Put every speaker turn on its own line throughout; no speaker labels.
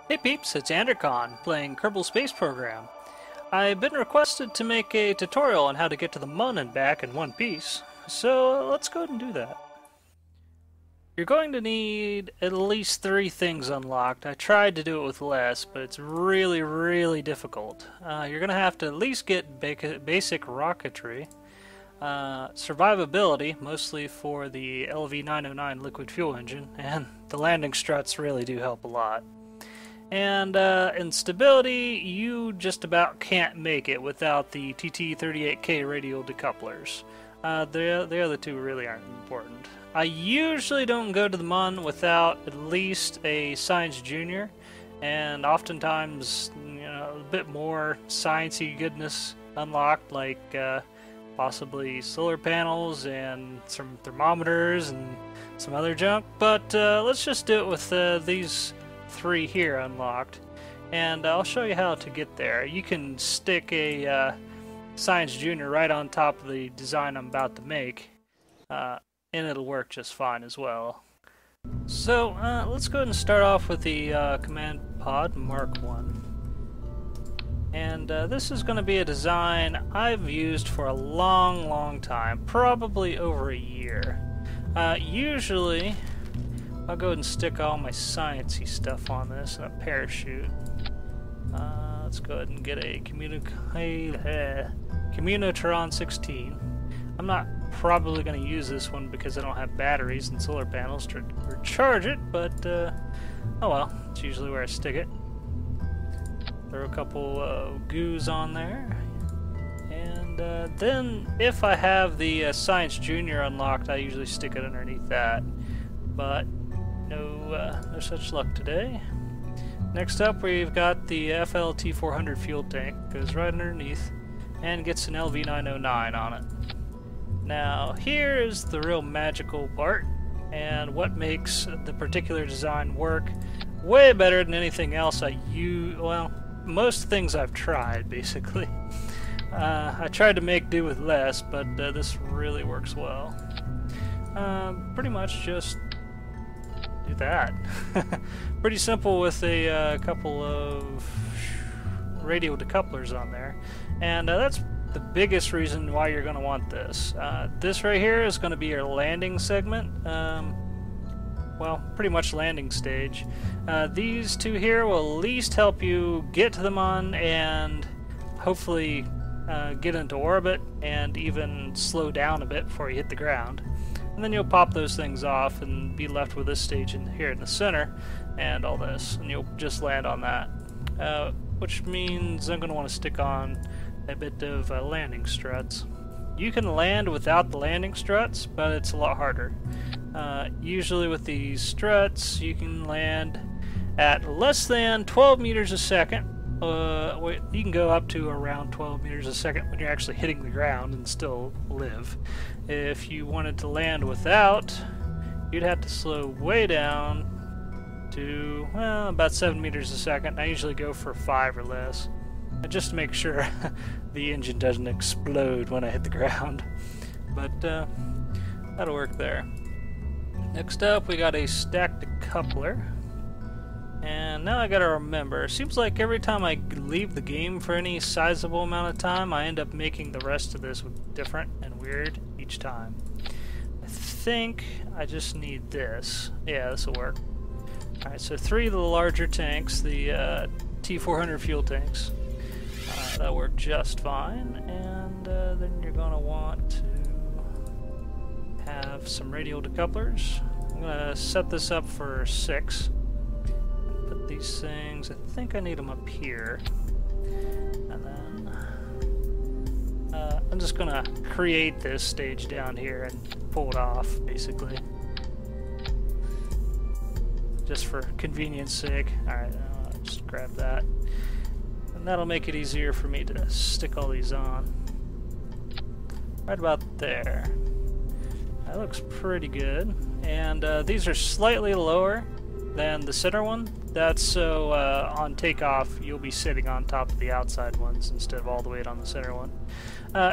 Hey peeps, it's Andercon, playing Kerbal Space Program. I've been requested to make a tutorial on how to get to the Mun and back in one piece, so let's go ahead and do that. You're going to need at least 3 things unlocked. I tried to do it with less, but it's really difficult. You're going to have to at least get basic rocketry, survivability, mostly for the LV-909 liquid fuel engine, and the landing struts really do help a lot. And in stability, you just about can't make it without the TT38K radial decouplers. The other two really aren't important. I usually don't go to the Mun without at least a Science Junior, and oftentimes, a bit more sciencey goodness unlocked, like possibly solar panels and some thermometers and some other junk. But let's just do it with these 3 here unlocked, and I'll show you how to get there. You can stick a Science Junior right on top of the design I'm about to make, and it'll work just fine as well. So let's go ahead and start off with the Command Pod Mark 1. And this is going to be a design I've used for a long time, probably over a year. Usually I'll go ahead and stick all my sciencey stuff on this and a parachute. Let's go ahead and get a Communotron 16. I'm not probably going to use this one because I don't have batteries and solar panels to recharge it, but oh well, it's usually where I stick it. Throw a couple goos on there. And then if I have the Science Junior unlocked, I usually stick it underneath that. But no such luck today. Next up, we've got the FLT400 fuel tank. Goes right underneath and gets an LV909 on it. Now, here is the real magical part, and what makes the particular design work way better than anything else I use. Well, most things I've tried, basically. I tried to make do with less, but this really works well. Pretty much just do that. Pretty simple with a couple of radial decouplers on there, and that's the biggest reason why you're going to want this. This right here is going to be your landing segment. Well, pretty much landing stage. These 2 here will at least help you get to the Mun and hopefully get into orbit and even slow down a bit before you hit the ground. And then you'll pop those things off and be left with this stage here in the center and all this, and you'll just land on that. Which means I'm going to want to stick on a bit of landing struts. You can land without the landing struts, but it's a lot harder. Usually with these struts, you can land at less than 12 meters a second. You can go up to around 12 meters a second when you're actually hitting the ground and still live. If you wanted to land without, you'd have to slow way down to, well, about 7 meters a second. I usually go for 5 or less, just to make sure the engine doesn't explode when I hit the ground. But that'll work there. Next up, we got a stacked decoupler. And now I gotta remember, it seems like every time I leave the game for any sizable amount of time, I end up making the rest of this different and weird each time. I think I just need this. Yeah, this will work. Alright, so 3 of the larger tanks, the T400 fuel tanks. That'll work just fine. And then you're gonna want to have some radial decouplers. I'm gonna set this up for 6. Put these things, I think I need them up here, and then I'm just gonna create this stage down here and pull it off, basically, just for convenience sake. Alright, I'll just grab that, and that'll make it easier for me to stick all these on. Right about there. That looks pretty good, and these are slightly lower than the center one. That's so on takeoff you'll be sitting on top of the outside ones instead of all the weight on the center one.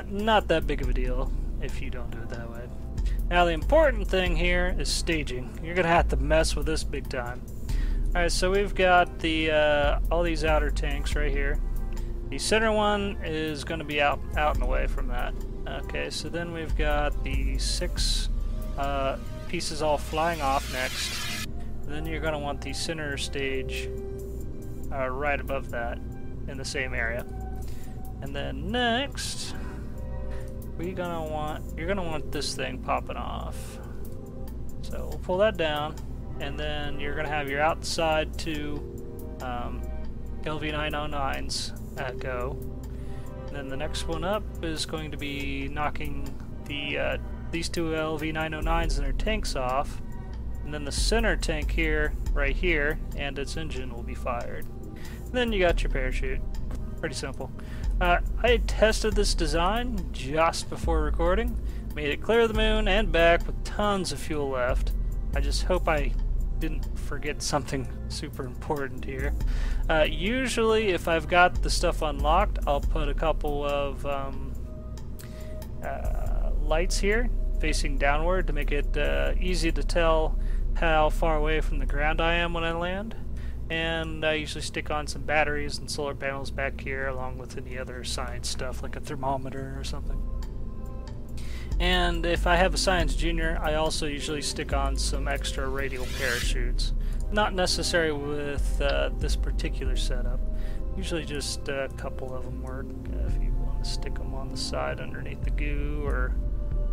Not that big of a deal if you don't do it that way. Now the important thing here is staging. You're gonna have to mess with this big time. Alright, so we've got the all these outer tanks right here. The center one is going to be out and away from that. Okay, so then we've got the 6 pieces all flying off next. Then you're going to want the center stage right above that in the same area. And then next, you're gonna want this thing popping off. So we'll pull that down, and then you're gonna have your outside 2 LV909s go. And then the next one up is going to be knocking these 2 LV909s and their tanks off. And then the center tank here, right here, and its engine will be fired. And then you got your parachute. Pretty simple. I tested this design just before recording, made it clear the moon and back with tons of fuel left. I just hope I didn't forget something super important here. Usually if I've got the stuff unlocked, I'll put a couple of lights here facing downward to make it easy to tell how far away from the ground I am when I land. And I usually stick on some batteries and solar panels back here, along with any other science stuff like a thermometer or something. And if I have a Science Junior, I also usually stick on some extra radial parachutes. Not necessary with this particular setup. Usually just a couple of them work. If you want to stick them on the side underneath the goo or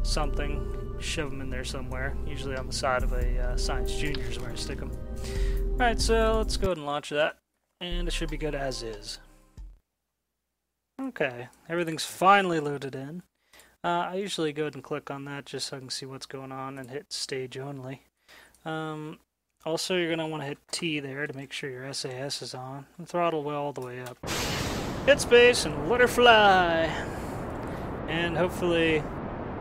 something, shove them in there somewhere. Usually on the side of a Science Junior is where I stick them. Alright, so let's go ahead and launch that, and it should be good as is. Okay, everything's finally loaded in. I usually go ahead and click on that just so I can see what's going on and hit stage only. Also, you're going to want to hit T there to make sure your SAS is on, and throttle all the way up. Hit space and let her fly! And hopefully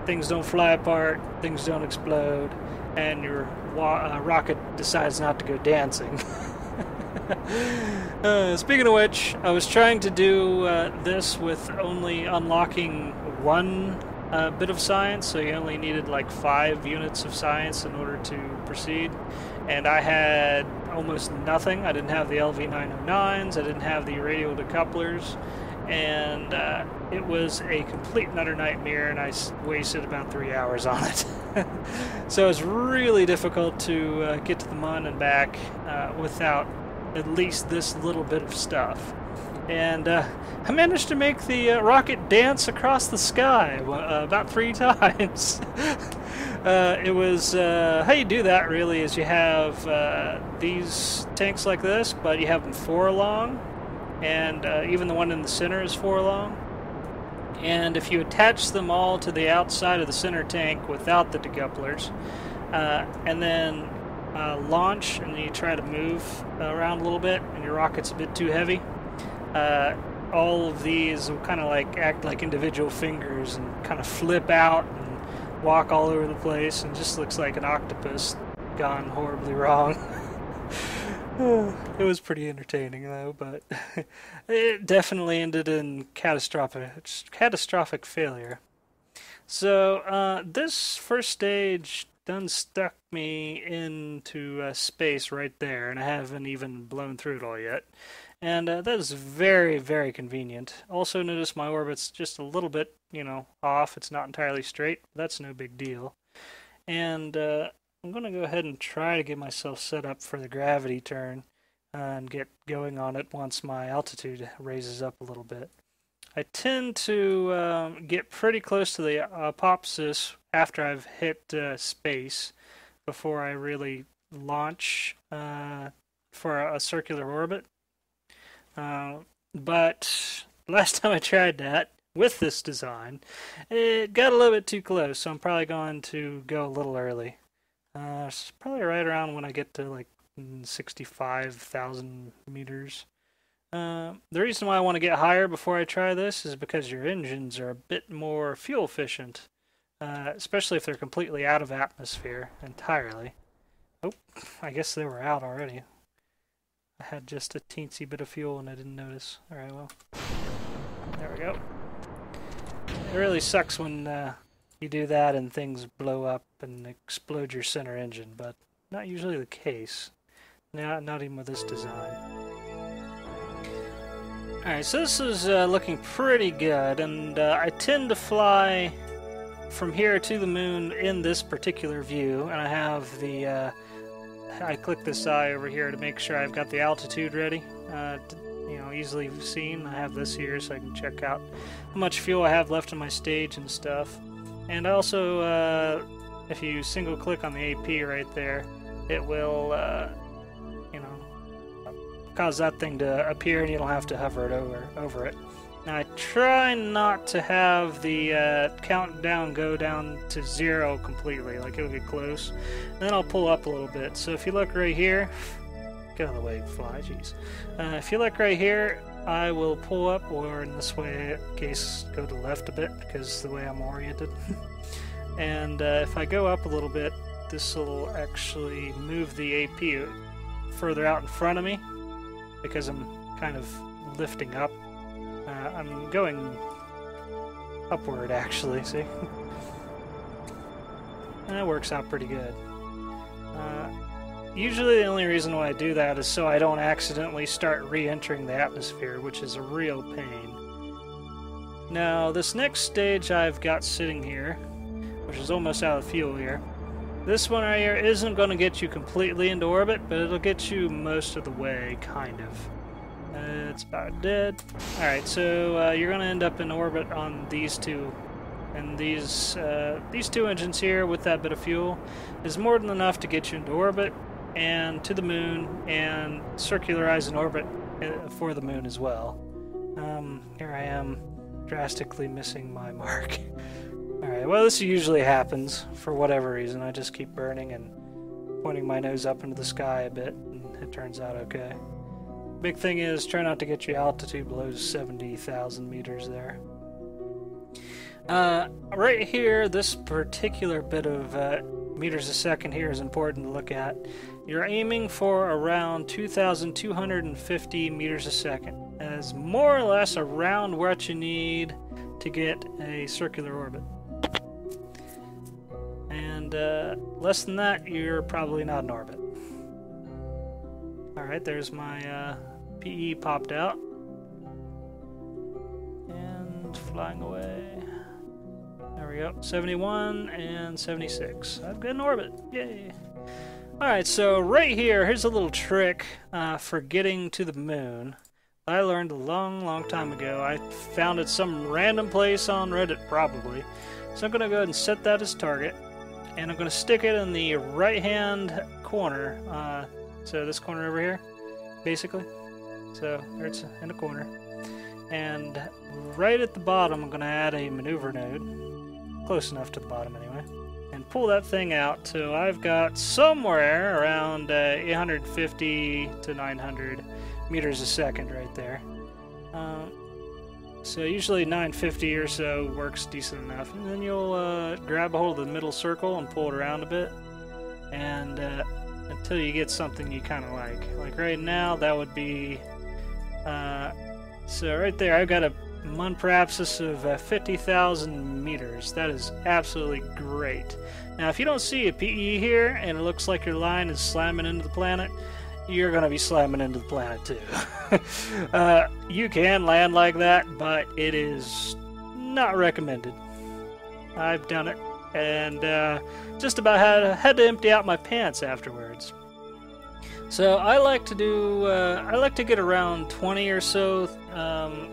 things don't fly apart, things don't explode, and your rocket decides not to go dancing. Speaking of which, I was trying to do this with only unlocking 1 bit of science, so you only needed like 5 units of science in order to proceed. And I had almost nothing. I didn't have the LV909s, I didn't have the radial decouplers, and it was a complete and utter nightmare, and I wasted about 3 hours on it. So it's really difficult to get to the Mun and back without at least this little bit of stuff. And I managed to make the rocket dance across the sky about 3 times. It was how you do that really is you have these tanks like this, but you have them 4 long, and even the one in the center is 4 long. And if you attach them all to the outside of the center tank without the decouplers, and then launch, and you try to move around a little bit, and your rocket's a bit too heavy, all of these will kind of like act like individual fingers and kind of flip out and walk all over the place, and just looks like an octopus gone horribly wrong. It was pretty entertaining though, but it definitely ended in catastrophic failure. So this first stage done stuck me into space right there, and I haven't even blown through it all yet. And that is very, very convenient. Also notice my orbit's just a little bit, off. It's not entirely straight. That's no big deal. And I'm going to go ahead and try to get myself set up for the gravity turn and get going on it once my altitude raises up a little bit. I tend to get pretty close to the apophysis after I've hit space before I really launch for a circular orbit. But last time I tried that with this design, it got a little bit too close, so I'm probably going to go a little early. It's probably right around when I get to like 65,000 meters. The reason why I want to get higher before I try this is because your engines are a bit more fuel efficient, especially if they're completely out of atmosphere entirely. Oh, I guess they were out already. I had just a teensy bit of fuel and I didn't notice. Alright, well, there we go. It really sucks when you do that and things blow up and explode your center engine, but not usually the case. Not even with this design. Alright, so this is looking pretty good, and I tend to fly from here to the moon in this particular view, and I have the, I click this eye over here to make sure I've got the altitude ready, easily seen. I have this here so I can check out how much fuel I have left in my stage and stuff. And also, if you single click on the AP right there, it will, cause that thing to appear and you don't have to hover it over it. Now I try not to have the countdown go down to 0 completely, like it'll get close. And then I'll pull up a little bit. So if you look right here, get out of the way, fly, jeez. If you look right here, I will pull up, or in this way, in case go to the left a bit, because the way I'm oriented. And if I go up a little bit, this will actually move the AP further out in front of me, because I'm kind of lifting up. I'm going upward, actually, see? And that works out pretty good. Usually the only reason why I do that is so I don't accidentally start re-entering the atmosphere, which is a real pain. Now, this next stage I've got sitting here, which is almost out of fuel here, this one right here isn't going to get you completely into orbit, but it'll get you most of the way, kind of. It's about dead. Alright, so you're going to end up in orbit on these two. And these two engines here with that bit of fuel is more than enough to get you into orbit and to the moon and circularize an orbit for the moon as well. Here I am drastically missing my mark. Alright, well this usually happens for whatever reason. I just keep burning and pointing my nose up into the sky a bit and it turns out okay. Big thing is try not to get your altitude below 70,000 meters there. Right here, this particular bit of meters a second here is important to look at. You're aiming for around 2,250 meters a second, as more or less around what you need to get a circular orbit. And less than that, you're probably not in orbit. Alright, there's my PE popped out. And flying away. There we go. 71 and 76. I've got an orbit. Yay! Alright, so right here, here's a little trick for getting to the moon. I learned a long time ago. I found it some random place on Reddit, probably. So I'm going to go ahead and set that as target. And I'm going to stick it in the right-hand corner. So this corner over here, basically. So there it's in the corner. And right at the bottom, I'm going to add a maneuver node. Close enough to the bottom anyway. And pull that thing out till I've got somewhere around 850 to 900 meters a second right there. So usually 950 or so works decent enough. And then you'll grab a hold of the middle circle and pull it around a bit. And until you get something you kind of like. Like right now, that would be... so right there, I've got a Mun per apsis of 50,000 meters. That is absolutely great. Now, if you don't see a PE here, and it looks like your line is slamming into the planet, you're going to be slamming into the planet too. You can land like that, but it is not recommended. I've done it, and just about had to empty out my pants afterwards. So I like to do, I like to get around 20 or so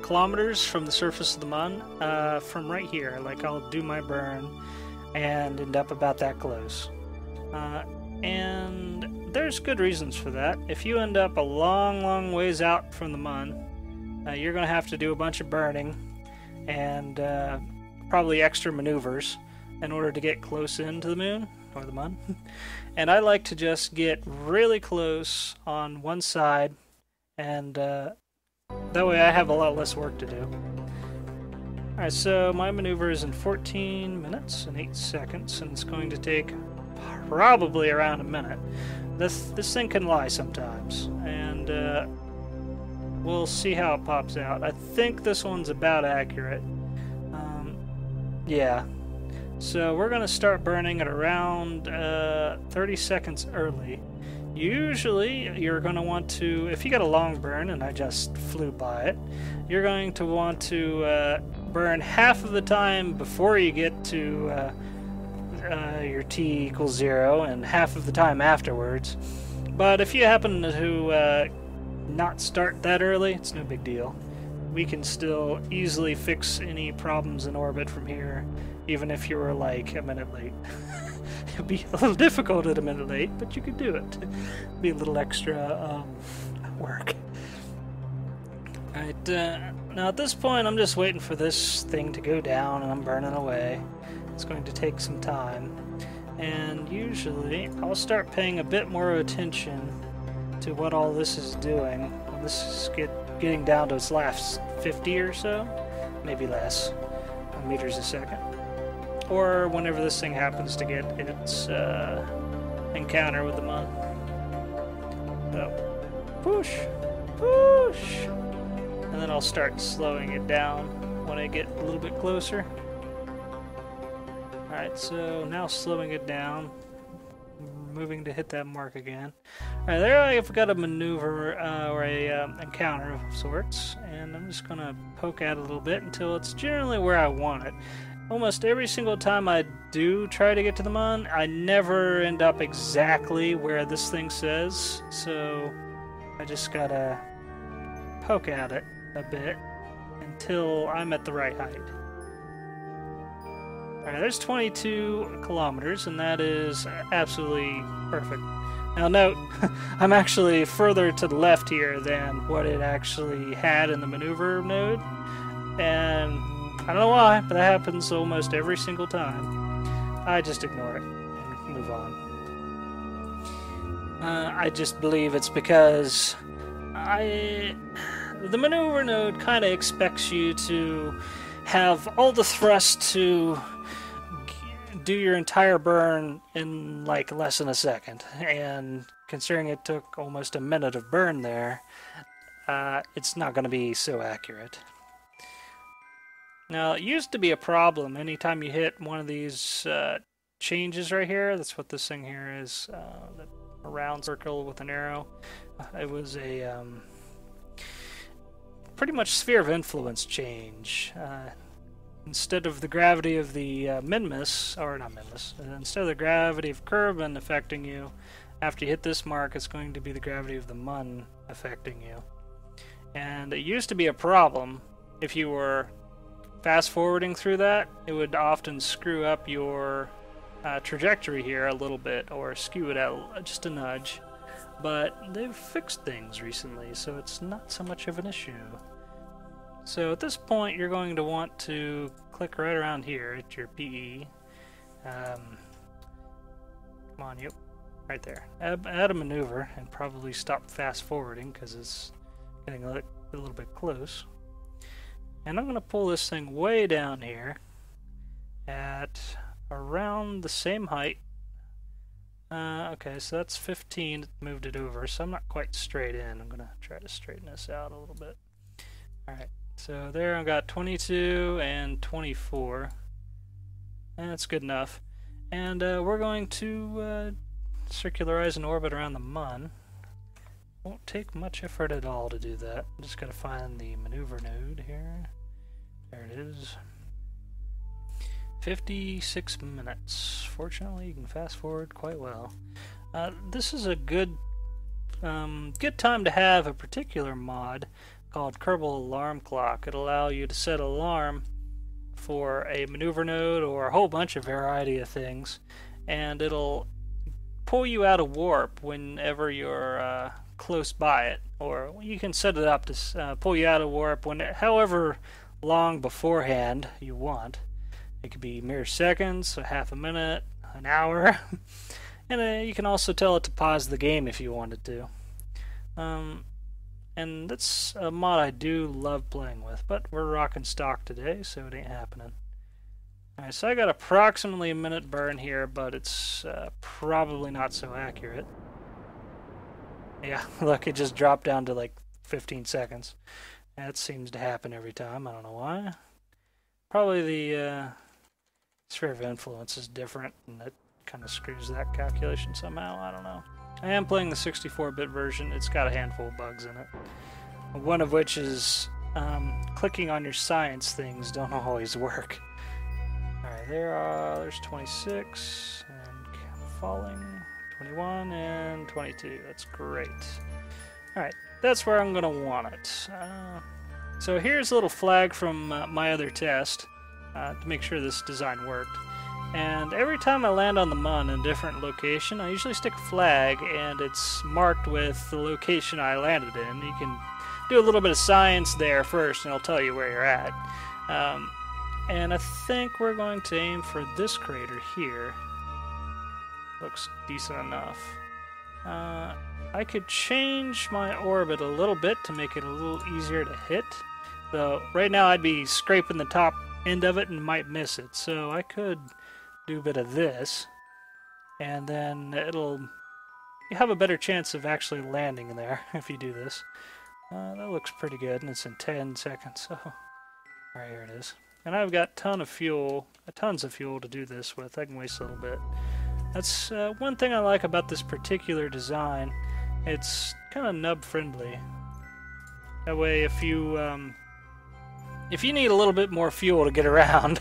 kilometers from the surface of the Mun, from right here. Like I'll do my burn and end up about that close. And there's good reasons for that. If you end up a long ways out from the Mun, you're going to have to do a bunch of burning and probably extra maneuvers in order to get close into the moon, or the Mun. And I like to just get really close on one side, and that way I have a lot less work to do. Alright, so my maneuver is in 14 minutes and 8 seconds, and it's going to take probably around a minute. This thing can lie sometimes, and we'll see how it pops out. I think this one's about accurate. Yeah. So we're going to start burning at around 30 seconds early. Usually, you're going to want to, if you got a long burn, and I just flew by it, you're going to want to burn half of the time before you get to your T equals 0, and half of the time afterwards. But if you happen to not start that early, it's no big deal. We can still easily fix any problems in orbit from here, even if you were like a minute late. It'd be a little difficult at a minute late, but you could do it. It'd be a little extra work. Alright, now at this point I'm just waiting for this thing to go down and I'm burning away. It's going to take some time. And usually I'll start paying a bit more attention to what all this is doing. When this is getting down to its last 50 or so, maybe less, meters a second. Or whenever this thing happens to get its encounter with the Mun. So, push, push, and then I'll start slowing it down when I get a little bit closer. Alright, so now slowing it down, moving to hit that mark again. Alright, there I've got a maneuver or a encounter of sorts, and I'm just gonna poke at it a little bit until it's generally where I want it. Almost every single time I do try to get to the Mun, I never end up exactly where this thing says, so I just gotta poke at it a bit until I'm at the right height. Alright, there's 22 kilometers, and that is absolutely perfect. Now note, I'm actually further to the left here than what it actually had in the maneuver node, and I don't know why, but that happens almost every single time. I just ignore it and move on. I just believe it's because the maneuver node kind of expects you to have all the thrust to do your entire burn in like less than a second. And considering it took almost a minute of burn there, it's not going to be so accurate. Now, it used to be a problem anytime you hit one of these changes right here. That's what this thing here is, a round circle with an arrow. It was a pretty much sphere of influence change. Instead of the gravity of the Minmus, or not Minmus, instead of the gravity of Kerbin affecting you, after you hit this mark, it's going to be the gravity of the Mun affecting you. And it used to be a problem if you were fast forwarding through that. It would often screw up your trajectory here a little bit, or skew it out just a nudge. But they've fixed things recently, so it's not so much of an issue. So at this point, you're going to want to click right around here at your PE. Come on, yep, right there. Add a maneuver and probably stop fast forwarding because it's getting a little bit close. And I'm going to pull this thing way down here at around the same height. Okay, so that's 15, moved it over, so I'm not quite straight in. I'm going to try to straighten this out a little bit. Alright, so there I've got 22 and 24. And that's good enough. And we're going to circularize an orbit around the Mun. Won't take much effort at all to do that. I'm just going to find the maneuver node here. There it is. 56 minutes. Fortunately, you can fast forward quite well. This is a good time to have a particular mod called Kerbal Alarm Clock. It'll allow you to set an alarm for a maneuver node or a whole bunch of variety of things, and it'll pull you out of warp whenever you're close by it, or you can set it up to pull you out of warp however long beforehand you want. It could be mere seconds, a half a minute, an hour, and you can also tell it to pause the game if you wanted to. And that's a mod I do love playing with, but we're rocking stock today, so it ain't happening. Alright, so I got approximately a minute burn here, but it's probably not so accurate. Yeah, look, it just dropped down to like 15 seconds. That seems to happen every time, I don't know why. Probably the sphere of influence is different, and it kind of screws that calculation somehow, I don't know. I am playing the 64-bit version. It's got a handful of bugs in it. One of which is clicking on your science things don't always work. Alright, there's 26, and falling, 21, and 22. That's great. Alright, that's where I'm going to want it. So here's a little flag from my other test to make sure this design worked. And every time I land on the Mun in a different location, I usually stick a flag, and it's marked with the location I landed in. You can do a little bit of science there first, and it'll tell you where you're at. And I think we're going to aim for this crater here. Looks decent enough. I could change my orbit a little bit to make it a little easier to hit. So right now I'd be scraping the top end of it and might miss it. So I could do a bit of this, and then you have a better chance of actually landing in there if you do this. That looks pretty good, and it's in 10 seconds. So, alright, here it is. And I've got tons of fuel to do this with. I can waste a little bit. That's one thing I like about this particular design. It's kind of nub friendly. That way, if you need a little bit more fuel to get around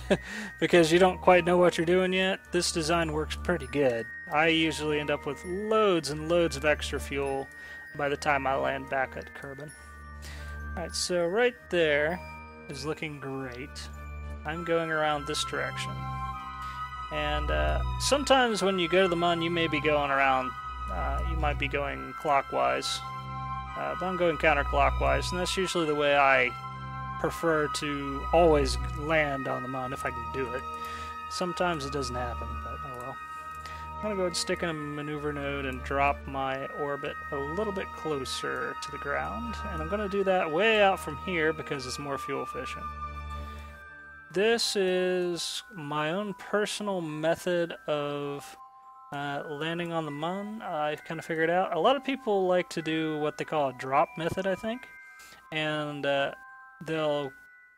because you don't quite know what you're doing yet, this design works pretty good. I usually end up with loads and loads of extra fuel by the time I land back at Kerbin. Alright, so right there is looking great. I'm going around this direction. And sometimes when you go to the Mun, you may be going around, you might be going clockwise. But I'm going counterclockwise, and that's usually the way I prefer to always land on the Mun if I can do it. Sometimes it doesn't happen, but oh well. I'm going to go ahead and stick in a maneuver node and drop my orbit a little bit closer to the ground. And I'm going to do that way out from here because it's more fuel efficient. This is my own personal method of landing on the Mun. I've kind of figured out. A lot of people like to do what they call a drop method, I think. And they'll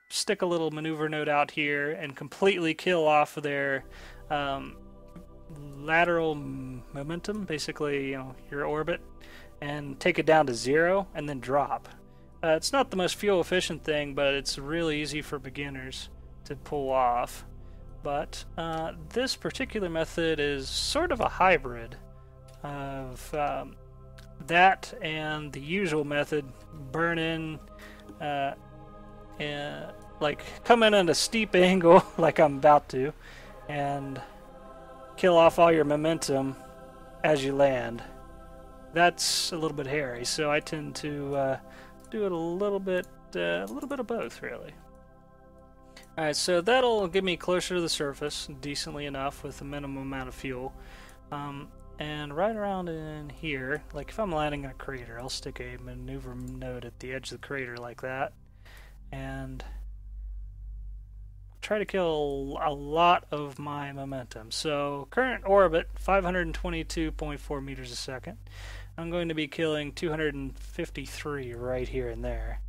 stick a little maneuver node out here and completely kill off their lateral momentum, basically, your orbit, and take it down to 0 and then drop. It's not the most fuel efficient thing, but it's really easy for beginners to pull off. But this particular method is sort of a hybrid of that and the usual method, burn in, like come in at a steep angle like I'm about to, and kill off all your momentum as you land. That's a little bit hairy, so I tend to do it a little bit of both, really. Alright, so that'll get me closer to the surface, decently enough, with a minimum amount of fuel. And right around in here, like if I'm landing in a crater, I'll stick a maneuver node at the edge of the crater like that, and try to kill a lot of my momentum. So current orbit, 522.4 meters a second. I'm going to be killing 253 right here and there.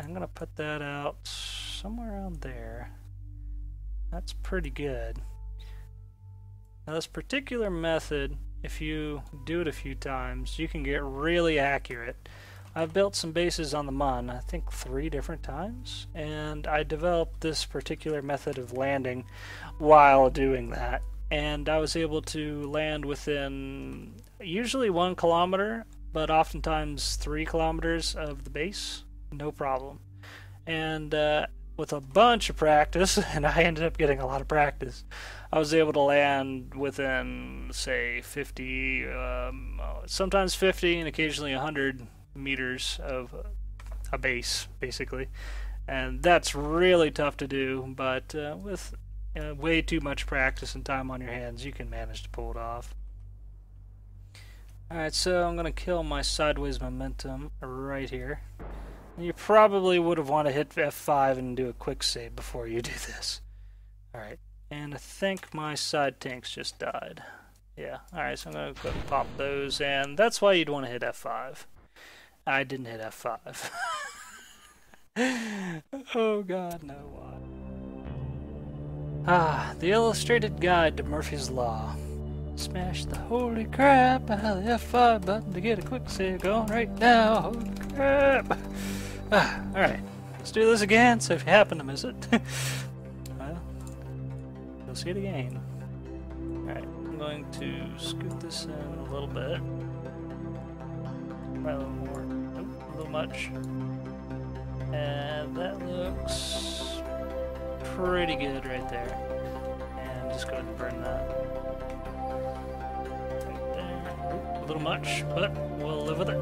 I'm going to put that out somewhere around there. That's pretty good. Now this particular method, if you do it a few times, you can get really accurate. I've built some bases on the Mun, I think 3 different times, and I developed this particular method of landing while doing that. And I was able to land within usually 1 kilometer, but oftentimes 3 kilometers of the base. No problem. And with a bunch of practice, and I ended up getting a lot of practice, I was able to land within, say, 50, sometimes 50 and occasionally 100 meters of a base, basically. And that's really tough to do, but with way too much practice and time on your hands, you can manage to pull it off. Alright, so I'm going to kill my sideways momentum right here. You probably would have wanted to hit F5 and do a quick save before you do this. Alright, and I think my side tanks just died. Yeah, alright, so I'm going to go pop those, and that's why you'd want to hit F5. I didn't hit F5. Oh god, no, why? The illustrated guide to Murphy's Law. Smash the holy crap out of the F5 button to get a quick save going right now. Holy crap. Alright, let's do this again, so if you happen to miss it, well, you'll see it again. Alright, I'm going to scoot this in a little bit. Probably a little more. Nope, a little much. And that looks pretty good right there. And just go ahead and burn that. Right there. Oop, a little much, but we'll live with it.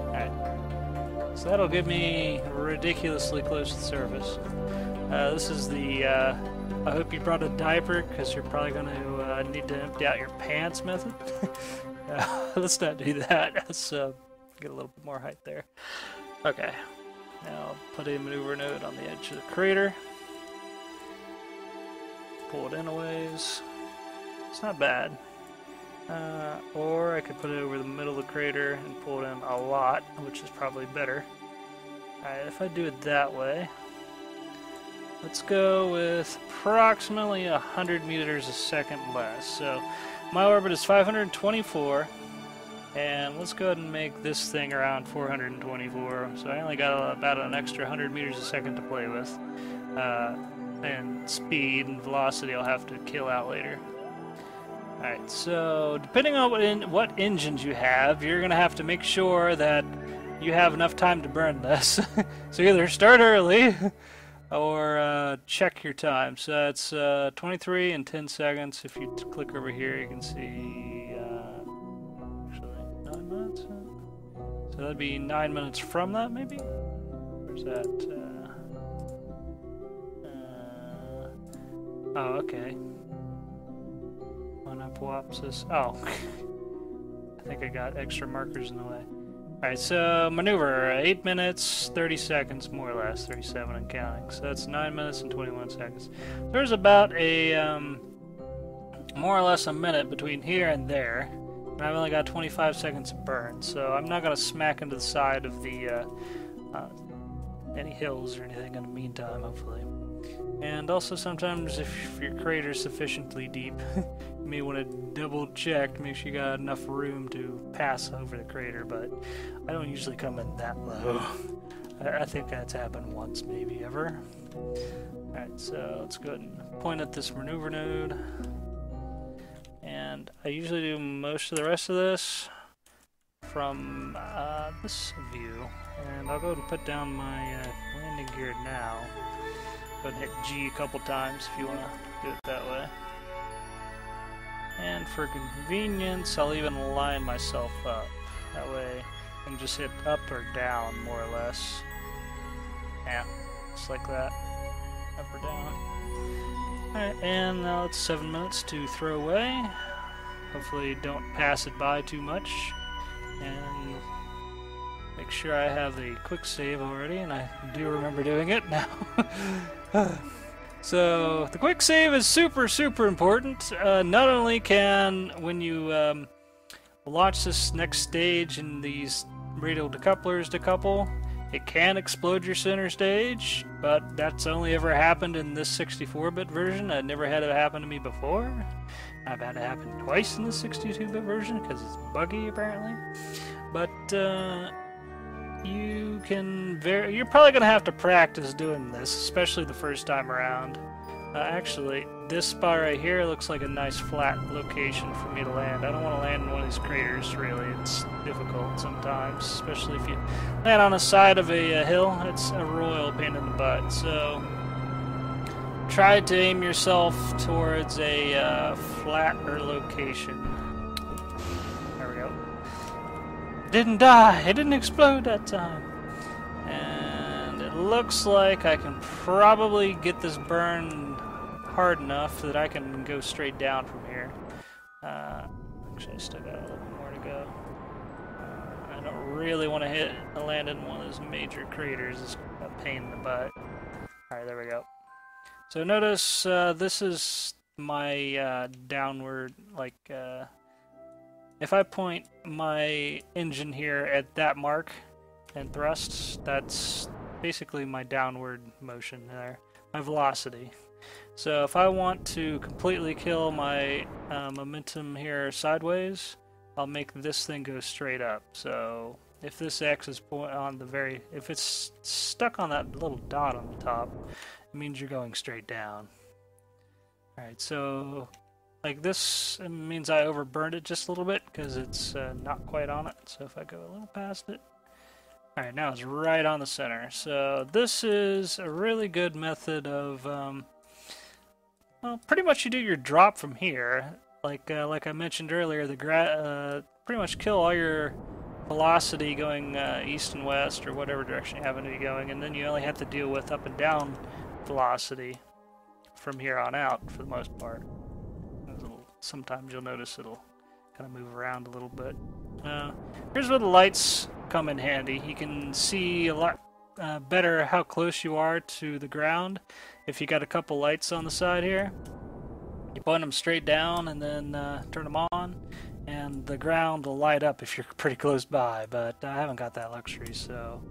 Alright. So that'll give me ridiculously close to the surface. This is the, I hope you brought a diaper, because you're probably going to need to empty out your pants method. Let's not do that. Let's get a little bit more height there. Okay. Now I'll put a maneuver node on the edge of the crater. Pull it in a ways. It's not bad. Or I could put it over the middle of the crater and pull it in a lot, which is probably better. Alright, if I do it that way, let's go with approximately 100 meters a second less. So my orbit is 524, and let's go ahead and make this thing around 424. So I only got about an extra 100 meters a second to play with. And speed and velocity I'll have to kill out later. Alright, so depending on what engines you have, you're going to have to make sure that you have enough time to burn this. So either start early or check your time. So that's 23 and 10 seconds. If you click over here, you can see actually 9 minutes. So that'd be 9 minutes from that, maybe? Where's that? Oh, okay. Monopopsis. Oh. I think I got extra markers in the way. Alright, so maneuver, 8 minutes, 30 seconds, more or less, 37 and counting. So that's 9 minutes and 21 seconds. There's about a, more or less a minute between here and there. And I've only got 25 seconds to burn, so I'm not going to smack into the side of the, any hills or anything in the meantime, hopefully. And also sometimes if your crater's sufficiently deep, you may want to double check to make sure you got enough room to pass over the crater, but I don't usually come in that low. I think that's happened once, maybe ever. Alright, so let's go ahead and point at this maneuver node. And I usually do most of the rest of this from this view. And I'll go ahead and put down my landing gear now. Go ahead and hit G a couple times if you want to do it that way. And for convenience, I'll even line myself up. That way I can just hit up or down, more or less. Yeah, just like that. Up or down. Alright, and now it's 7 minutes to throw away. Hopefully don't pass it by too much. And make sure I have the quick save already, and I do remember doing it now. So the quick save is super important. Not only can, when you launch this next stage in these radial decouplers decouple, it can explode your center stage, but that's only ever happened in this 64-bit version. It never had it happen to me before. I've had it happen twice in the 62-bit version because it's buggy apparently. But you're probably gonna have to practice doing this, especially the first time around. Actually, this spot right here looks like a nice flat location for me to land. I don't want to land in one of these craters, really. It's difficult sometimes, especially if you land on the side of a hill. It's a royal pain in the butt. So try to aim yourself towards a flatter location. There we go. Didn't die. It didn't explode that time. And it looks like I can probably get this burn hard enough that I can go straight down from here. Actually, I still got a little more to go. I don't really want to land in one of those major craters. It's a pain in the butt. Alright, there we go. So notice this is my downward, like, if I point my engine here at that mark and thrust, that's basically my downward motion there, my velocity. So if I want to completely kill my momentum here sideways, I'll make this thing go straight up. So if this X is on the very, if it's stuck on that little dot on the top, it means you're going straight down. Alright, so like this, it means I overburned it just a little bit because it's not quite on it. So if I go a little past it, alright, now it's right on the center. So this is a really good method of, well, pretty much you do your drop from here. Like I mentioned earlier, pretty much kill all your velocity going east and west or whatever direction you happen to be going, and then you only have to deal with up and down velocity from here on out for the most part. Sometimes you'll notice it'll kind of move around a little bit. Here's where the lights come in handy. You can see a lot better how close you are to the ground if you got a couple lights on the side here. You point them straight down and then turn them on, and the ground will light up if you're pretty close by, but I haven't got that luxury, so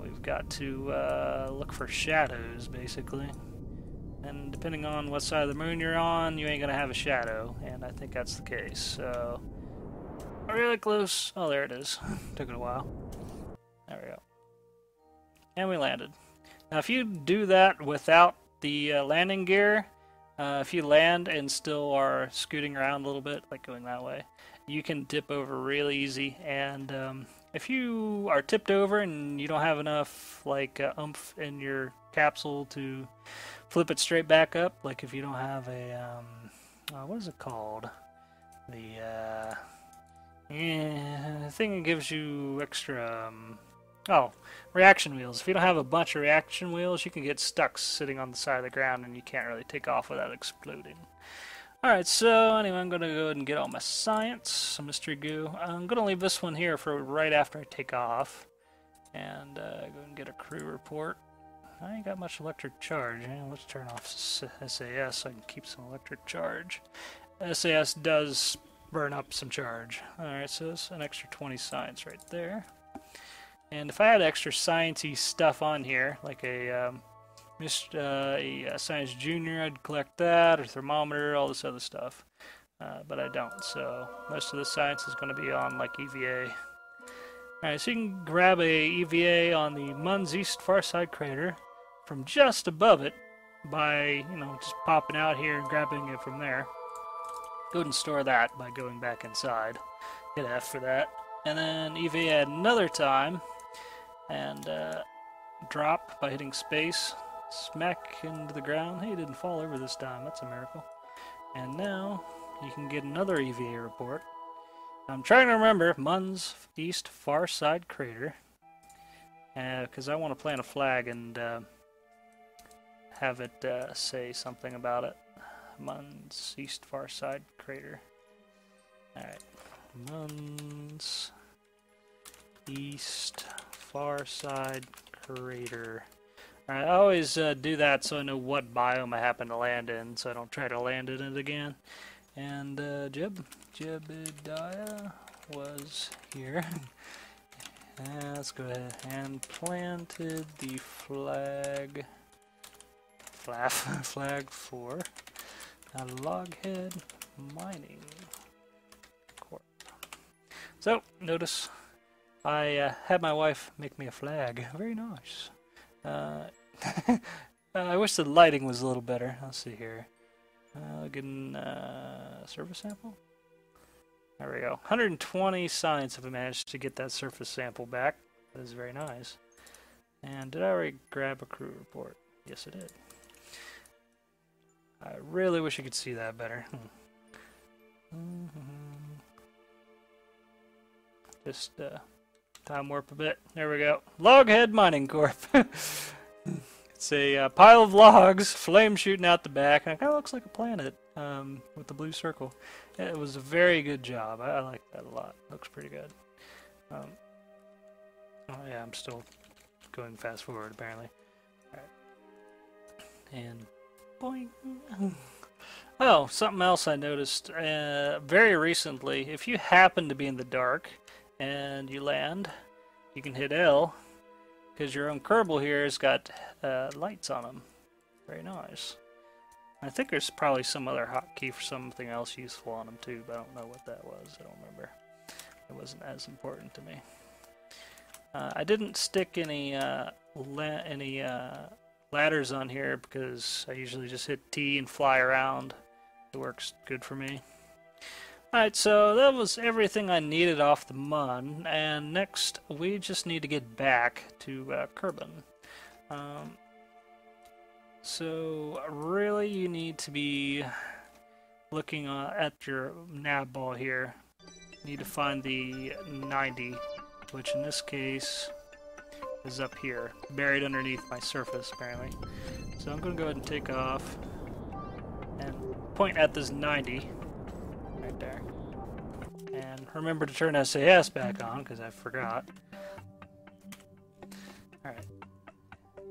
we've got to look for shadows, basically. And depending on what side of the moon you're on, you ain't gonna have a shadow, and I think that's the case. So, really close. Oh, there it is. Took it a while. There we go. And we landed. Now, if you do that without the landing gear, if you land and still are scooting around a little bit, like going that way, you can dip over really easy. And if you are tipped over and you don't have enough like oomph in your capsule to flip it straight back up, like if you don't have a what is it called, the thing that gives you extra oh, reaction wheels. If you don't have a bunch of reaction wheels, you can get stuck sitting on the side of the ground and you can't really take off without exploding. Alright, so anyway, I'm going to go ahead and get all my science, some mystery goo. I'm going to leave this one here for right after I take off. And go and get a crew report. I ain't got much electric charge. Let's turn off SAS so I can keep some electric charge. SAS does burn up some charge. Alright, so it's an extra 20 science right there. And if I had extra sciencey stuff on here, like a science junior, I'd collect that, or thermometer, all this other stuff. But I don't, so most of the science is going to be on like EVA. Alright, so you can grab a EVA on the Mun's east far side crater from just above it by, just popping out here and grabbing it from there. Go ahead and store that by going back inside. Hit F for that. And then EVA another time, and drop by hitting space, smack into the ground. Hey, it didn't fall over this time. That's a miracle. And now you can get another EVA report. I'm trying to remember Mun's east far side crater, because I want to plant a flag and have it say something about it. Mun's east far side crater. Alright. Mun's east far side crater. Alright, I always do that so I know what biome I happen to land in, so I don't try to land in it again. And Jebediah was here. Let's go ahead and planted the flag for Loghead Mining Corp. So, notice I had my wife make me a flag. Very nice. I wish the lighting was a little better. Let's see here. Getting surface sample. There we go. 120 science if I managed to get that surface sample back. That is very nice. And did I already grab a crew report? Yes, I did. I really wish you could see that better. Just time warp a bit. There we go. Loghead Mining Corp. It's a pile of logs, flame shooting out the back, and it kind of looks like a planet with the blue circle. It was a very good job. I like that a lot. Looks pretty good. Oh yeah, I'm still going fast forward apparently. Alright. And boing. Oh, something else I noticed very recently. If you happen to be in the dark and you land, you can hit L, because your own Kerbal here has got lights on them. Very nice. I think there's probably some other hotkey for something else useful on them too, but I don't know what that was. I don't remember. It wasn't as important to me. I didn't stick any ladders on here because I usually just hit T and fly around. It works good for me. Alright, so that was everything I needed off the Mun, and next we just need to get back to Kerbin. So really you need to be looking at your nav ball here. You need to find the 90, which in this case is up here, buried underneath my surface apparently. So I'm going to go ahead and take off and point at this 90 right there. And remember to turn SAS back on, because I forgot. Alright.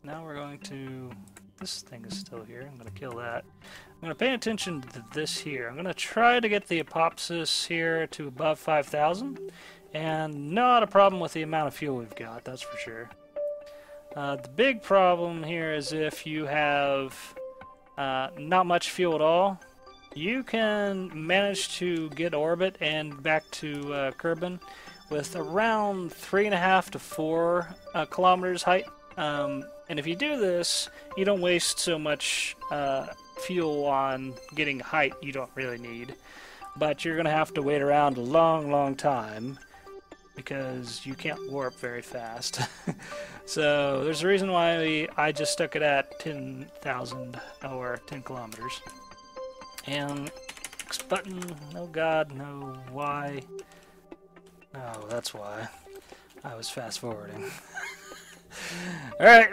Now we're going to... This thing is still here. I'm going to kill that. I'm going to pay attention to this here. I'm going to try to get the apopsis here to above 5,000. And not a problem with the amount of fuel we've got, that's for sure. The big problem here is if you have not much fuel at all, you can manage to get orbit and back to Kerbin with around 3.5 to 4 kilometers height. And if you do this, you don't waste so much fuel on getting height you don't really need. But you're going to have to wait around a long time because you can't warp very fast. So there's a reason why I just stuck it at 10,000 or 10 kilometers. And X button, oh god, no, why? No, that's why. I was fast forwarding. Alright.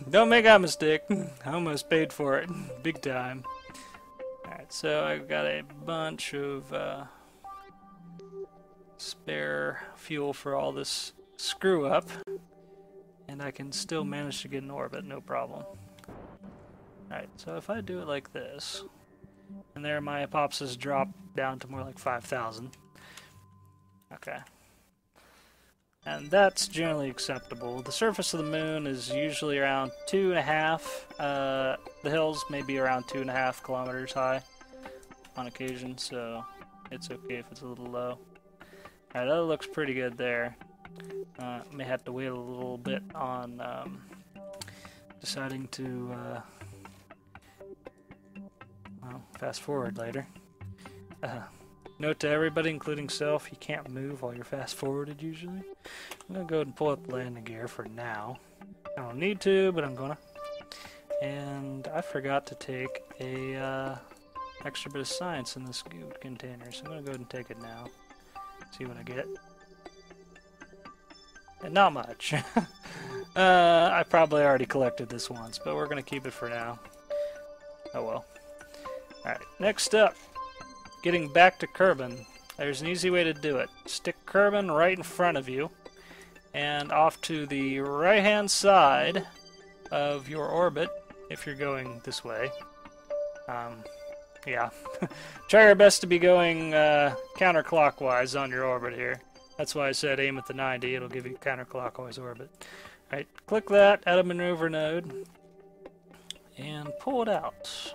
Don't make that mistake. I almost paid for it. Big time. Alright, so I've got a bunch of spare fuel for all this screw up. And I can still manage to get in orbit, no problem. Alright, so if I do it like this, and there my apopsis drop down to more like 5,000. Okay. And that's generally acceptable. The surface of the moon is usually around 2.5. The hills may be around 2.5 kilometers high on occasion, so it's okay if it's a little low. Alright, that looks pretty good there. May have to wait a little bit on deciding to fast forward later. Note to everybody, including self, you can't move while you're fast forwarded usually. I'm going to go ahead and pull up the landing gear for now. I don't need to, but I'm going to. And I forgot to take a extra bit of science in this good container, so I'm going to go ahead and take it now. See what I get. And not much. I probably already collected this once, but we're going to keep it for now. Oh well. Alright, next up, getting back to Kerbin. There's an easy way to do it. Stick Kerbin right in front of you, and off to the right-hand side of your orbit, if you're going this way. Yeah. Try your best to be going counterclockwise on your orbit here. That's why I said aim at the 90, it'll give you counterclockwise orbit. Alright, click that, add a maneuver node, and pull it out.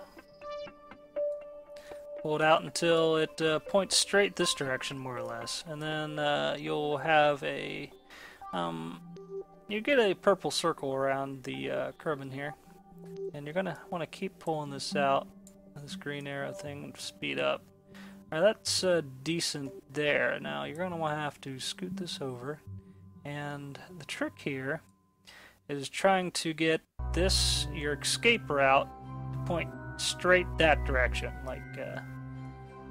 Pull it out until it points straight this direction, more or less. And then you'll have a... you get a purple circle around the Kerbin here. And you're going to want to keep pulling this out, this green arrow thing, speed up. Alright, that's decent there. Now you're going to have to scoot this over. And the trick here is trying to get this, your escape route, to point straight that direction. Like,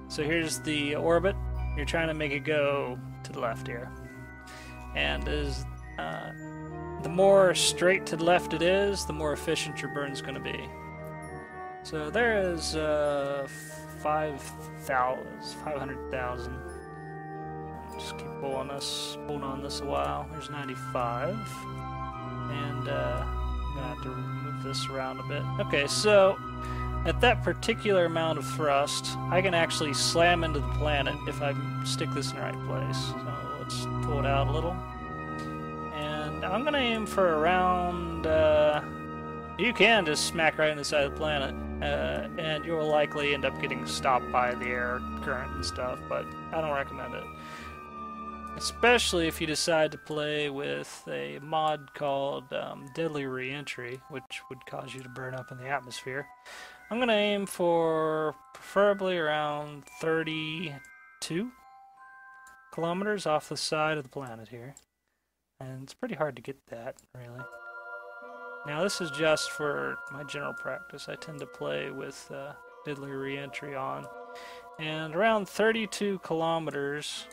so here's the orbit. You're trying to make it go to the left here. And as the more straight to the left it is, the more efficient your burn's going to be. So there is 500,000. Just keep pulling on this a while. There's 95. And I'm gonna have to move this around a bit. Okay, so at that particular amount of thrust, I can actually slam into the planet if I stick this in the right place. So let's pull it out a little. And I'm gonna aim for around You can just smack right in the side of the planet, and you'll likely end up getting stopped by the air current and stuff, but I don't recommend it. Especially if you decide to play with a mod called Deadly Reentry, which would cause you to burn up in the atmosphere. I'm going to aim for preferably around 32 kilometers off the side of the planet here. And it's pretty hard to get that, really. Now this is just for my general practice. I tend to play with Deadly Reentry on. And around 32 kilometers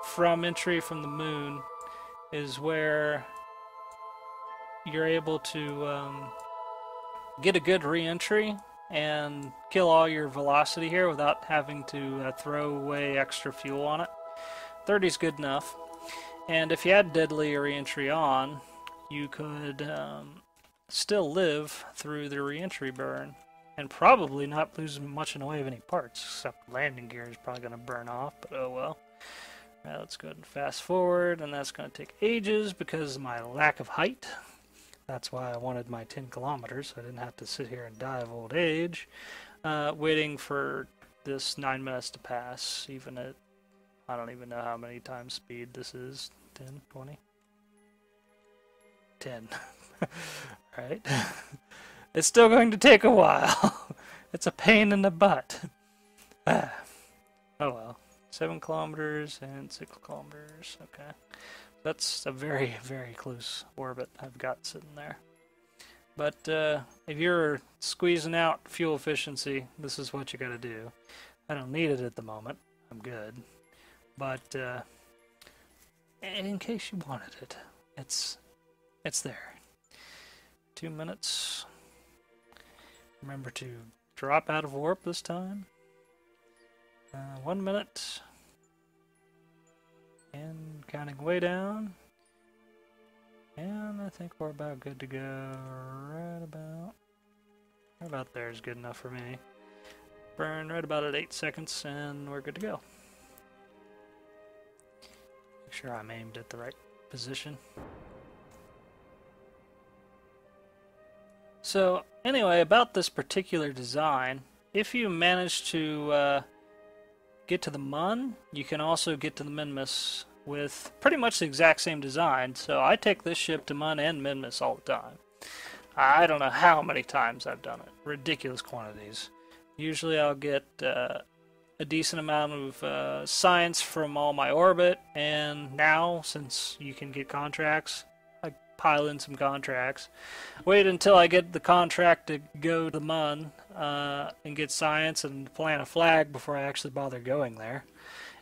from entry from the moon is where you're able to get a good re-entry and kill all your velocity here without having to throw away extra fuel on it. 30 is good enough. And if you had deadly re-entry on, you could still live through the re-entry burn and probably not lose much in the way of any parts, except landing gear is probably going to burn off, but oh well. Now let's go ahead and fast forward, and that's going to take ages because of my lack of height. That's why I wanted my 10 kilometers, so I didn't have to sit here and die of old age, waiting for this 9 minutes to pass, even at, I don't even know how many times speed this is, 10, 20? 10. Right? It's still going to take a while. It's a pain in the butt. Oh well. 7 kilometers and 6 kilometers. Okay. That's a very, very close orbit I've got sitting there. But if you're squeezing out fuel efficiency, this is what you gotta do. I don't need it at the moment. I'm good. But in case you wanted it, it's there. 2 minutes. Remember to drop out of warp this time. 1 minute. And counting way down. And I think we're about good to go. Right about there is good enough for me. Burn right about at 8 seconds and we're good to go. Make sure I'm aimed at the right position. So anyway, about this particular design, if you manage to get to the Mun, you can also get to the Minmus with pretty much the exact same design. So I take this ship to Mun and Minmus all the time. I don't know how many times I've done it. Ridiculous quantities. Usually I'll get a decent amount of science from all my orbit, and now, since you can get contracts, I pile in some contracts. Wait until I get the contract to go to the Mun and get science and plant a flag before I actually bother going there.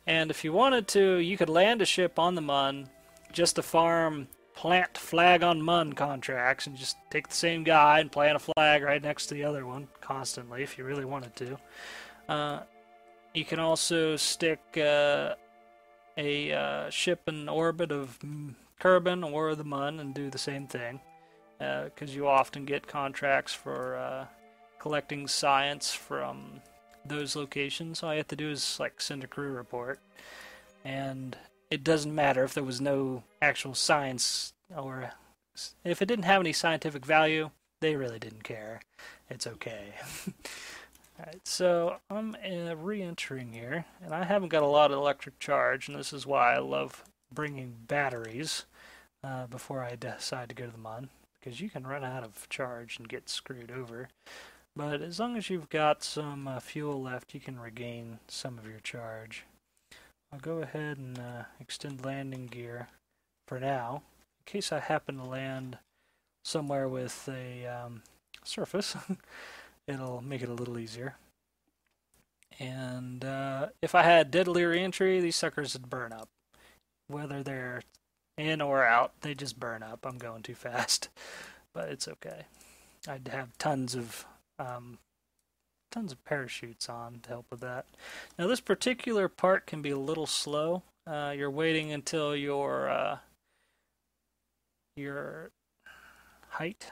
And if you wanted to, you could land a ship on the Mun just to farm plant flag on Mun contracts and just take the same guy and plant a flag right next to the other one constantly if you really wanted to. You can also stick a ship in orbit of Kerbin or the Mun and do the same thing, because you often get contracts for collecting science from those locations. All you have to do is like send a crew report, and it doesn't matter if there was no actual science, or if it didn't have any scientific value, they really didn't care. It's okay. Alright, so I'm re-entering here, and I haven't got a lot of electric charge, and this is why I love bringing batteries before I decide to go to the Mun, because you can run out of charge and get screwed over. But as long as you've got some fuel left, you can regain some of your charge. I'll go ahead and extend landing gear for now, in case I happen to land somewhere with a surface. It'll make it a little easier. And if I had deadly re-entry, these suckers would burn up. Whether they're in or out, they just burn up. I'm going too fast, but it's okay. I'd have tons of parachutes on to help with that. Now this particular part can be a little slow. You're waiting until your height,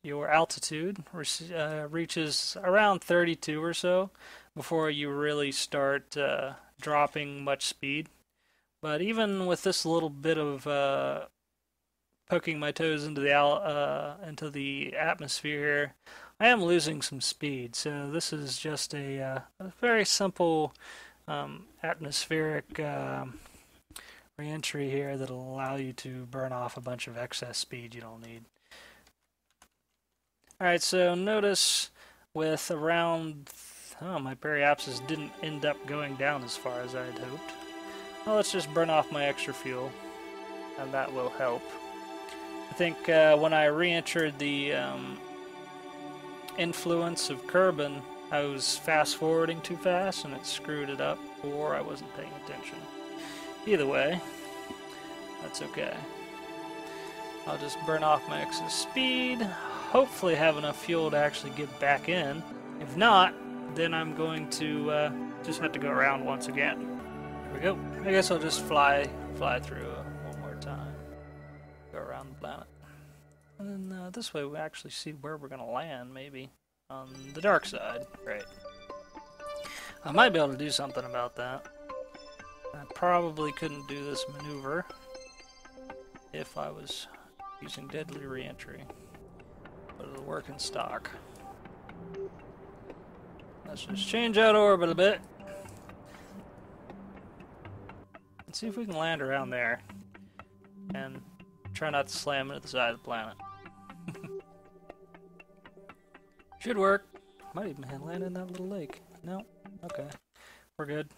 your altitude reaches around 32 or so before you really start dropping much speed. But even with this little bit of poking my toes into the atmosphere, I am losing some speed. So this is just a very simple atmospheric reentry here that'll allow you to burn off a bunch of excess speed you don't need. Alright, so notice with around... Oh, my periapsis didn't end up going down as far as I had hoped. Well, let's just burn off my extra fuel, and that will help. I think when I re-entered the influence of Kerbin, I was fast-forwarding too fast, and it screwed it up, or I wasn't paying attention. Either way, that's okay. I'll just burn off my excess speed, hopefully have enough fuel to actually get back in. If not, then I'm going to just have to go around once again. Here we go. I guess I'll just fly through one more time. Go around the planet. And then this way we actually see where we're going to land, maybe. On the dark side. Right. I might be able to do something about that. I probably couldn't do this maneuver if I was using deadly reentry. But it'll work in stock. Let's just change out orbit a bit. Let's see if we can land around there. And try not to slam into the side of the planet. Should work. Might even land in that little lake. No? Okay. We're good.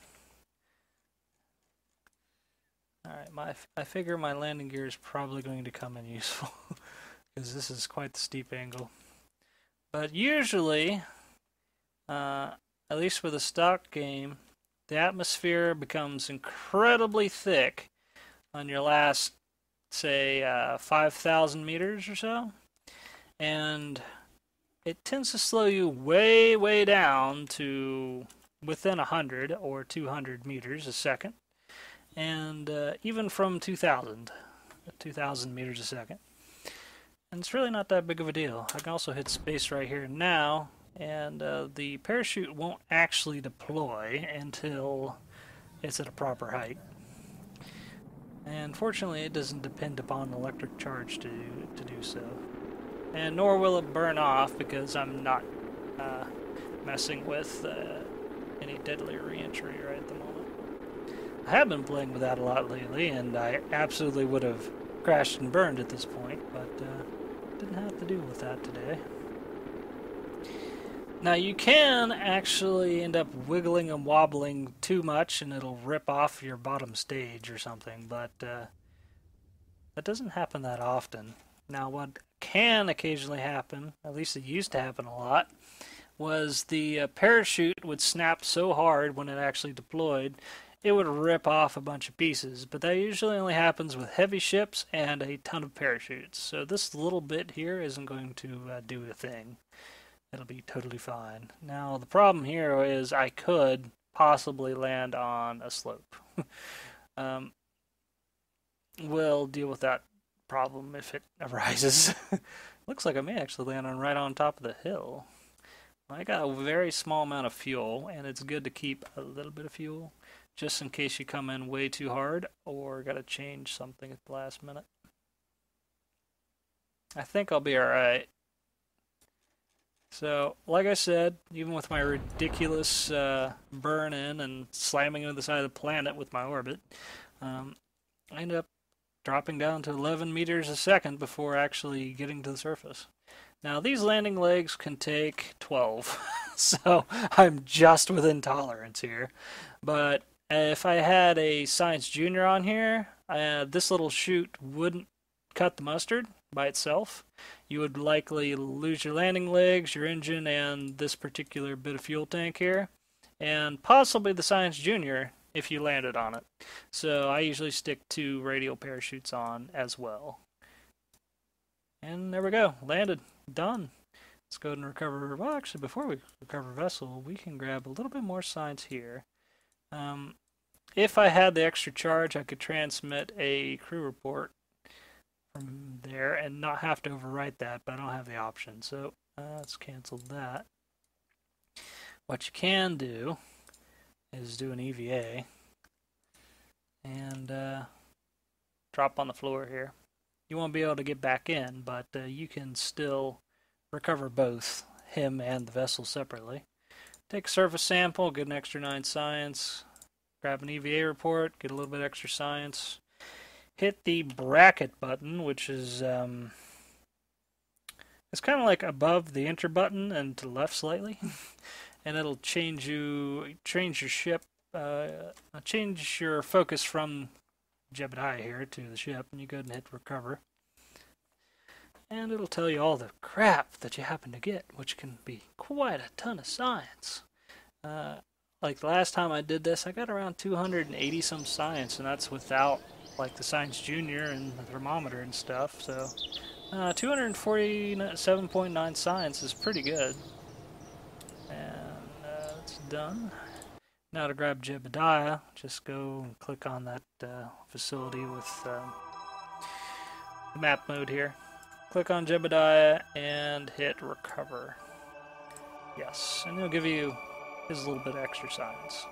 Alright, I figure my landing gear is probably going to come in useful. Because this is quite the steep angle. But usually, at least with a stock game, the atmosphere becomes incredibly thick on your last, say, 5,000 meters or so. And it tends to slow you way, way down to within 100 or 200 meters a second. And even from 2,000 meters a second. And it's really not that big of a deal. I can also hit space right here now, and the parachute won't actually deploy until it's at a proper height. And fortunately, it doesn't depend upon electric charge to do so. And nor will it burn off because I'm not messing with any deadly reentry right at the moment. I have been playing with that a lot lately, and I absolutely would have crashed and burned at this point, but didn't have to deal with that today. Now you can actually end up wiggling and wobbling too much and it'll rip off your bottom stage or something, but that doesn't happen that often. Now what can occasionally happen, at least it used to happen a lot, was the parachute would snap so hard when it actually deployed, it would rip off a bunch of pieces, but that usually only happens with heavy ships and a ton of parachutes. So this little bit here isn't going to do a thing. It'll be totally fine. Now the problem here is I could possibly land on a slope. We'll deal with that problem if it arises. Looks like I may actually land right on top of the hill. I got a very small amount of fuel, and it's good to keep a little bit of fuel just in case you come in way too hard or got to change something at the last minute. I think I'll be alright. So, like I said, even with my ridiculous burn-in and slamming into the side of the planet with my orbit, I ended up dropping down to 11 meters a second before actually getting to the surface. Now, these landing legs can take 12, so I'm just within tolerance here. But if I had a Science Junior on here, this little chute wouldn't cut the mustard by itself. You would likely lose your landing legs, your engine, and this particular bit of fuel tank here, and possibly the Science Junior if you landed on it. So I usually stick 2 radial parachutes on as well. And there we go, landed, done. Let's go ahead and recover. Well, actually, before we recover vessel, we can grab a little bit more science here. If I had the extra charge, I could transmit a crew report from there and not have to overwrite that, but I don't have the option. So let's cancel that. What you can do is do an EVA and drop on the floor here. you won't be able to get back in, but you can still recover both him and the vessel separately. Take a surface sample, get an extra 9 science, grab an EVA report, get a little bit extra science. Hit the bracket button, which is it's kind of like above the enter button and to the left slightly, and it'll change your ship, change your focus from Jebediah here to the ship, and you go ahead and hit recover. And it'll tell you all the crap that you happen to get, which can be quite a ton of science. Like the last time I did this, I got around 280 some science, and that's without like the Science Junior and the thermometer and stuff. So 247.9 science is pretty good. And it's done. Now to grab Jebediah, just go and click on that facility with the map mode here. Click on Jebediah and hit recover. Yes, and it'll give you his little bit of extra science.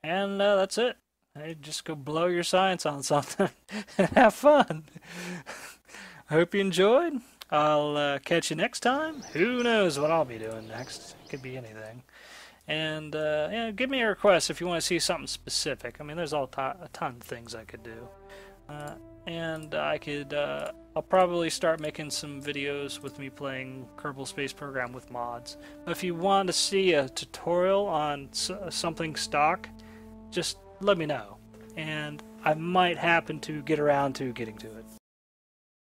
And that's it. Hey, just go blow your science on something and have fun. I hope you enjoyed. I'll catch you next time. Who knows what I'll be doing next? It could be anything. And yeah, give me a request if you want to see something specific. I mean, there's a ton of things I could do. And I could, I'll probably start making some videos with me playing Kerbal Space Program with mods. If you want to see a tutorial on something stock, just let me know. And I might happen to get around to getting to it.